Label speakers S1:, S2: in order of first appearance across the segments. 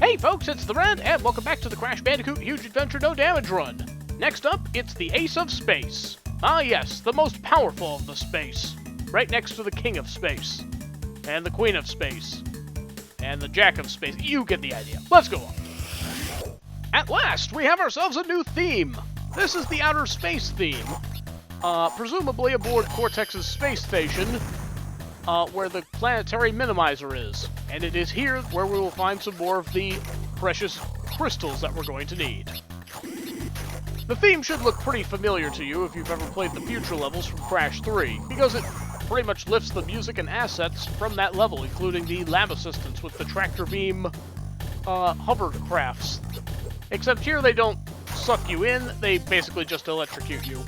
S1: Hey folks, it's the Red, and welcome back to the Crash Bandicoot Huge Adventure No Damage Run. Next up, it's the Ace of Space. Ah yes, the most powerful of the space. Right next to the King of Space. And the Queen of Space. And the Jack of Space. You get the idea. Let's go on. At last, we have ourselves a new theme. This is the Outer Space theme. Presumably aboard Cortex's space station, where the planetary minimizer is. And it is here where we will find some more of the precious crystals that we're going to need. The theme should look pretty familiar to you if you've ever played the future levels from Crash 3, because it pretty much lifts the music and assets from that level, including the lab assistants with the tractor beam hovercrafts. Except here they don't suck you in, they basically just electrocute you.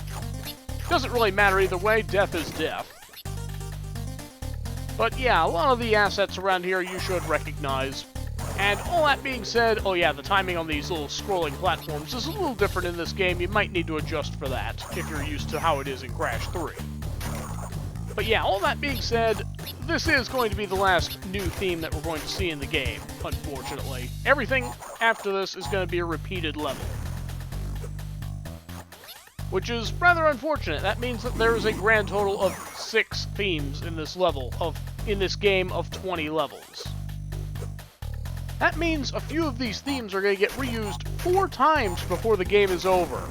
S1: Doesn't really matter either way, death is death. But yeah, a lot of the assets around here you should recognize. And all that being said, oh yeah, the timing on these little scrolling platforms is a little different in this game. You might need to adjust for that if you're used to how it is in Crash 3. But yeah, all that being said, this is going to be the last new theme that we're going to see in the game, unfortunately. Everything after this is going to be a repeated level. Which is rather unfortunate. That means that there is a grand total of 6 themes in this level, in this game of 20 levels. That means a few of these themes are going to get reused 4 times before the game is over.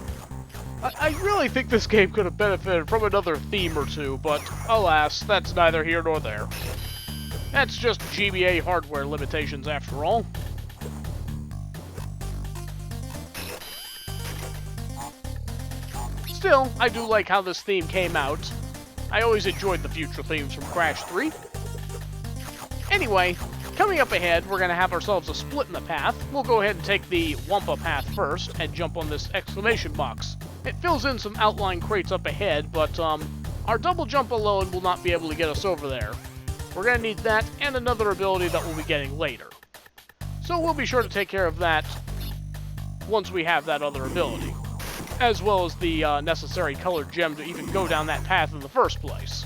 S1: I really think this game could have benefited from another theme or two, but alas, that's neither here nor there. That's just GBA hardware limitations after all. Still, I do like how this theme came out. I always enjoyed the future themes from Crash 3. Anyway, coming up ahead, we're going to have ourselves a split in the path. We'll go ahead and take the Wumpa path first and jump on this exclamation box. It fills in some outline crates up ahead, but our double jump alone will not be able to get us over there. We're going to need that and another ability that we'll be getting later. So we'll be sure to take care of that once we have that other ability, as well as the necessary colored gem to even go down that path in the first place.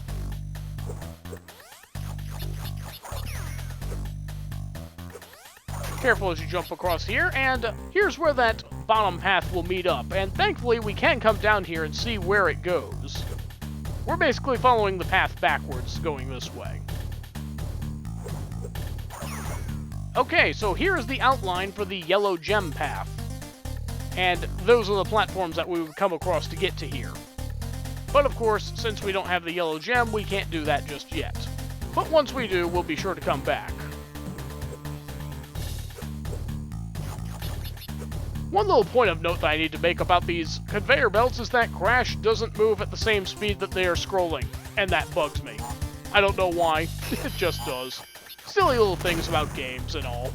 S1: Careful as you jump across here, and here's where that bottom path will meet up, and thankfully we can come down here and see where it goes. We're basically following the path backwards, going this way. Okay, so here is the outline for the yellow gem path. And those are the platforms that we would come across to get to here. But of course, since we don't have the yellow gem, we can't do that just yet. But once we do, we'll be sure to come back. One little point of note that I need to make about these conveyor belts is that Crash doesn't move at the same speed that they are scrolling, and that bugs me. I don't know why, it just does. Silly little things about games and all.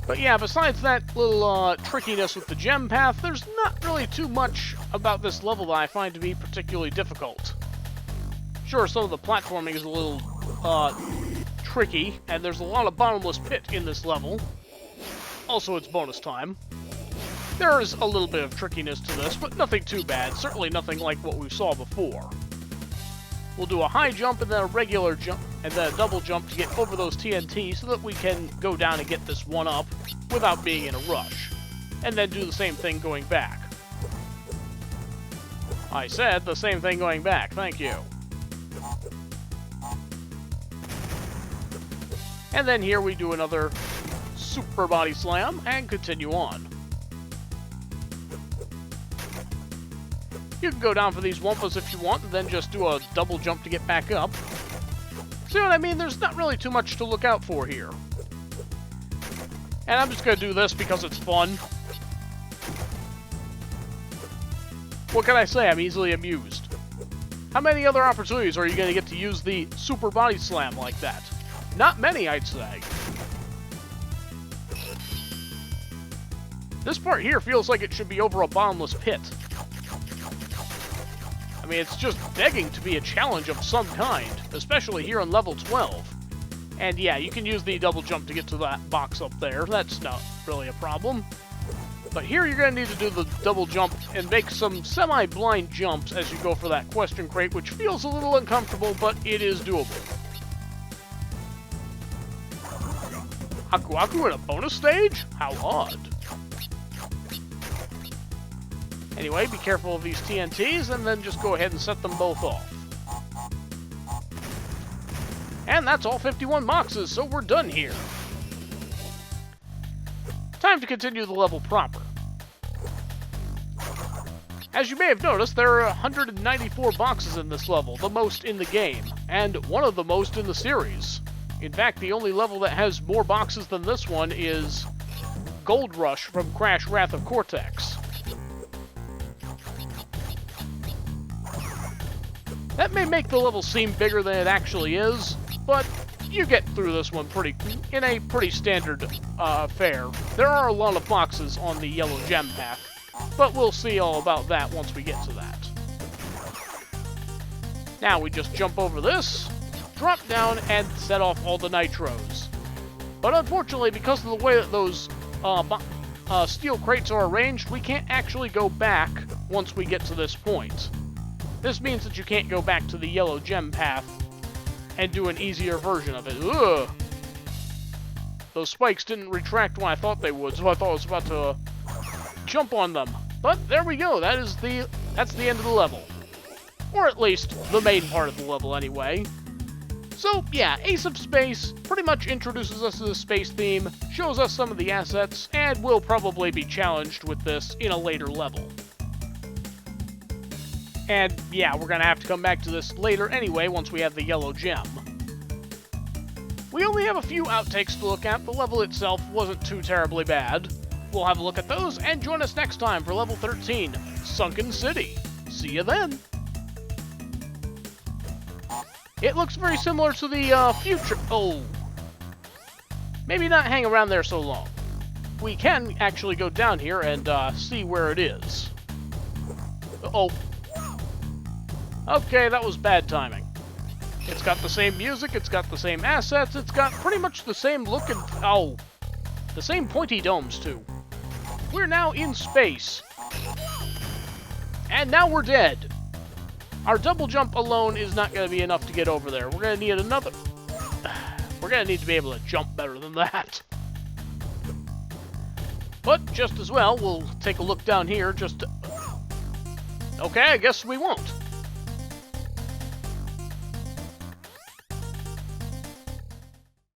S1: But yeah, besides that little trickiness with the gem path, there's not really too much about this level that I find to be particularly difficult. Sure, some of the platforming is a little tricky, and there's a lot of bottomless pit in this level. Also, it's bonus time. There is a little bit of trickiness to this, but nothing too bad. Certainly nothing like what we saw before. We'll do a high jump and then a regular jump, and then a double jump to get over those TNT so that we can go down and get this one up without being in a rush. And then do the same thing going back. I said the same thing going back, thank you. And then here we do another super body slam and continue on. You can go down for these Wumpas if you want, and then just do a double jump to get back up. See what I mean? There's not really too much to look out for here. And I'm just going to do this because it's fun. What can I say? I'm easily amused. How many other opportunities are you going to get to use the super body slam like that? Not many, I'd say. This part here feels like it should be over a bottomless pit. I mean, it's just begging to be a challenge of some kind, especially here on level 12. And yeah, you can use the double jump to get to that box up there. That's not really a problem. But here you're going to need to do the double jump and make some semi-blind jumps as you go for that question crate, which feels a little uncomfortable, but it is doable. Aku Aku in a bonus stage? How odd. Anyway, be careful of these TNTs, and then just go ahead and set them both off. And that's all 51 boxes, so we're done here. Time to continue the level proper. As you may have noticed, there are 194 boxes in this level, the most in the game, and one of the most in the series. In fact, the only level that has more boxes than this one is Gold Rush from Crash Wrath of Cortex. That may make the level seem bigger than it actually is, but you get through this one in a pretty standard fare. There are a lot of boxes on the yellow gem pack, but we'll see all about that once we get to that. Now we just jump over this, drop down, and set off all the nitros. But unfortunately, because of the way that those steel crates are arranged, we can't actually go back once we get to this point. This means that you can't go back to the yellow gem path and do an easier version of it. Ugh! Those spikes didn't retract when I thought they would, so I thought I was about to jump on them. But there we go, that's the end of the level. Or at least, the main part of the level anyway. So yeah, Ace of Space pretty much introduces us to the space theme, shows us some of the assets, and we'll probably be challenged with this in a later level. And yeah, we're gonna have to come back to this later anyway once we have the yellow gem. We only have a few outtakes to look at. The level itself wasn't too terribly bad. We'll have a look at those and join us next time for level 13, Sunken City. See you then. It looks very similar to the future. Oh, maybe not hang around there so long. We can actually go down here and see where it is. Uh-oh. Okay, that was bad timing. It's got the same music, it's got the same assets, it's got pretty much the same look and... oh. The same pointy domes, too. We're now in space. And now we're dead. Our double jump alone is not going to be enough to get over there. We're going to need another... we're going to need to be able to jump better than that. But just as well, we'll take a look down here just to... okay, I guess we won't.